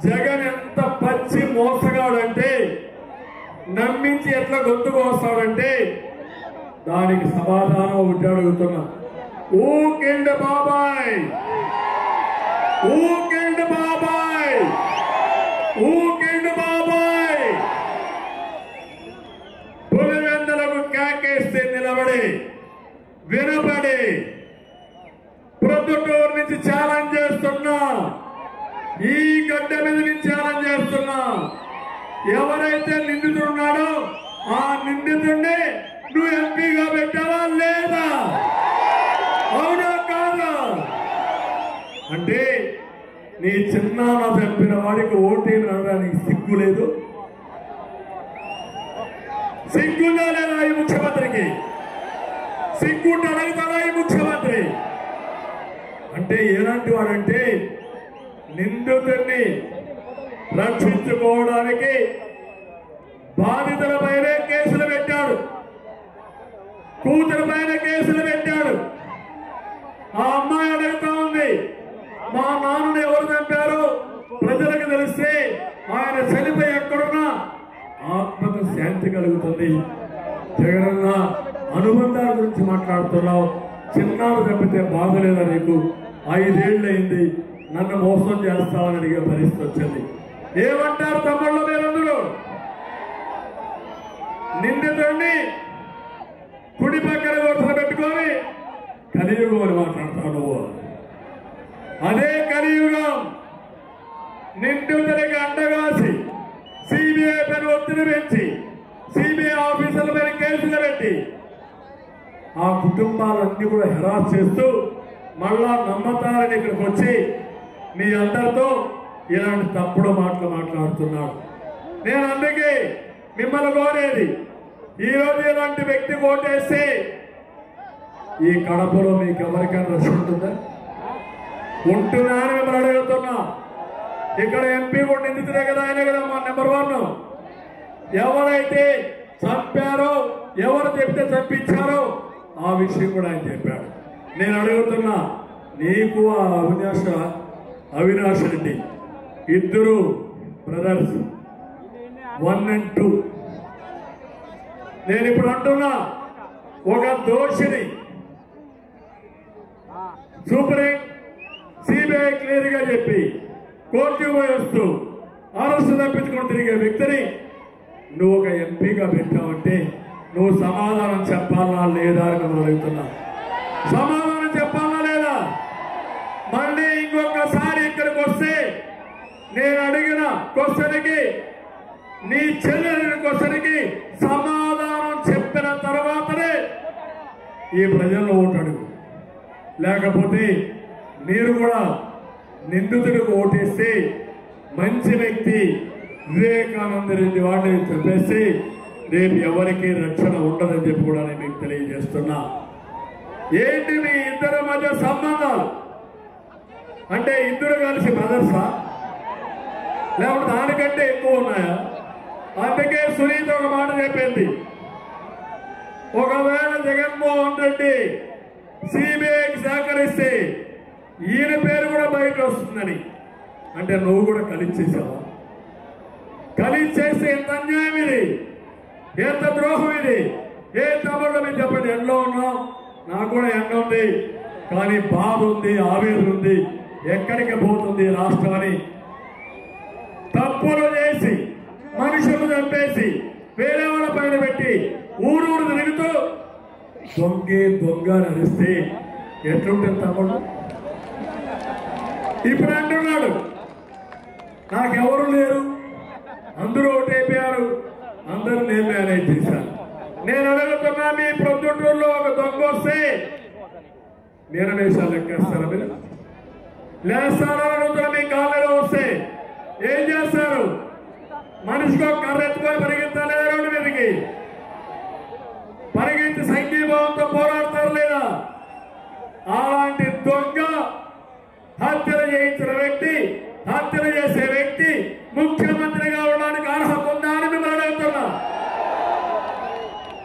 జగన్ ఎంత పచ్చి మోసగాడంటే నమ్మించి ఎట్లా గొంతుకు వస్తాడంటే దానికి సమాధానం ఒకటి అడుగుతున్నా. ఊకిండ్ బాబాయ్, ఊకిండ్ బాబాయ్, ఊకిండ్ బాబాయ్. పులివెందులకు కేకేస్తే నిలబడి వినబడి ప్రొద్దుటూరు నుంచి ఛాలెంజ్ చేస్తున్నా, ఈ గడ్డ మీద నుంచి ఛాలెంజ్ చేస్తున్నా. ఎవరైతే నిందితున్నాడో ఆ నిందితుడిని నువ్వు ఎంపీగా పెట్టావా లేదా? అవునా కాదా? అంటే నీ చిన్నాన్న చంపిన వాడికి ఓటేమి అనడానికి సిగ్గు లేదు? సిగ్గుందా లేదా ఈ ముఖ్యమంత్రికి? సిగ్గుంటే అడుగుతాడా ఈ ముఖ్యమంత్రి? అంటే ఎలాంటి వాడంటే నిందితుడిని రక్షించుకోవడానికి బాధితులపైనే కేసులు పెట్టాడు, కూతురు పైన కేసులు పెట్టాడు. ఆ అమ్మాయి అడుగుతా ఉంది, మా నాన్నని ఎవరు చంపారో ప్రజలకు తెలిస్తే ఆయన చనిపోయి ఎక్కడున్నా ఆత్మకు శాంతి కలుగుతుంది. జగనన్న అనుబంధాల గురించి మాట్లాడుతున్నావు. చిన్నాలు తప్పితే బాధ లేదా నీకు? 5 ఏళ్ళయింది నన్ను మోసం చేస్తామని అడిగే పరిస్థితి వచ్చింది. ఏమంటారు తమ్ముళ్ళు మీరందరూ? నిందితుడిని కుడి పక్కన గొడవలు పెట్టుకొని కలియుగం అని మాట్లాడతావు నువ్వు. అదే కలియుగం నిందితుడికి అండగాసి సిబిఐ పైన ఒత్తిడి పెంచి సిబిఐ ఆఫీసర్ల పైన కేసులు పెట్టి ఆ కుటుంబాలన్నీ కూడా హెరాస్ చేస్తూ మళ్ళా నమ్మతారని ఇక్కడికి వచ్చి మీ అందరితో ఇలాంటి తప్పుడు మాటలు మాట్లాడుతున్నాడు. నేను అందుకే మిమ్మల్ని కోరేది, ఈరోజు ఇలాంటి వ్యక్తి ఓటేస్తే ఈ కడపలో మీకు ఎవరికైనా రక్షణ ఉంటుందా? ఉంటుందా అని మిమ్మల్ని అడుగుతున్నా. ఇక్కడ ఎంపీ కూడా నిందితుడే కదా, ఆయన కదా మా నెంబర్ 1. ఎవరైతే చంపారో, ఎవరు చెప్తే చంపించారో ఆ విషయం కూడా ఆయన చెప్పాడు. నేను అడుగుతున్నా, నీకు ఆ అవినాష్ రెడ్డి ఇద్దరు బ్రదర్స్ 1 and 2. నేను ఇప్పుడు అంటున్నా, ఒక దోషిని సుప్రీం సిబిఐ క్లియర్ గా చెప్పి కోర్టుకు పోయి వస్తూ అరెస్టు తప్పించుకొని తిరిగే వ్యక్తిని నువ్వు ఒక ఎంపీగా పెట్టావంటే నువ్వు సమాధానం చెప్పాలా లేదా అని నేను అడుగుతున్నా. సమాధానం చెప్పాలా లేదా? మళ్ళీ ఇంకొకసారి ఇక్కడికి వస్తే నేను అడిగిన క్వశ్చన్కి, నీ చెల్లెలిన క్వశ్చన్కి సమాధానం చెప్పిన తర్వాతనే ఈ ప్రజల్లో ఓటు అడుగు. లేకపోతే మీరు కూడా నిందితుడికి ఓటేస్తే మంచి వ్యక్తి వివేకానంద రెడ్డి వాడిని చెప్పేసి రేపు ఎవరికి రక్షణ ఉండదని చెప్పి కూడా నేను మీకు తెలియజేస్తున్నా. ఏంటి మీ ఇద్దరి మధ్య సంబంధాలు? అంటే ఇద్దరు కలిసి బ్రదర్సా, లేకపోతే దానికంటే ఎక్కువ ఉన్నాయా? అందుకే సునీత ఒక మాట చెప్పింది, ఒకవేళ జగన్మోహన్ రెడ్డి సిబిఐకి సహకరిస్తే ఈయన పేరు కూడా బయట వస్తుందని. అంటే నువ్వు కూడా కలిసి చేసావా? కలిసి చేస్తే ఎంత అన్యాయం ఇది, ఎంత ద్రోహం ఇది. ఏ తమ్ముళ్ళు మీరు చెప్పండి, ఎండలో ఉన్నాం, నాకు కూడా ఎండ ఉంది, కానీ బాధ ఉంది, ఆవేదన ఉంది. ఎక్కడికి పోతుంది రాష్ట్రం అని తప్పులు చేసి మనుషులు చంపేసి వేరే వాళ్ళ పైన పెట్టి ఊరూరు తిరుగుతూ దొంగే దొంగ నడిస్తే ఎట్లుంటుంది తమ్ముడు? ఇప్పుడు అంటున్నాడు నాకెవరు లేరు, అందరూ ఓటైపోయారు, అందరూ నేను మేనేజ్ చేశాను. నేను అడుగుతున్నా, మీ ప్రొద్దుటూరులో ఒక దొంగ వస్తే నిరమేషాలు లెక్కేస్తారా? మీరు లేస్తారా? అడుగుతున్నా, మీ కాళ్ళలో వస్తే ఏం చేస్తారు? మనిషికి ఒక కర్ర ఎత్తుకొని పరిగెత్తాలి రోడ్డు మీదకి.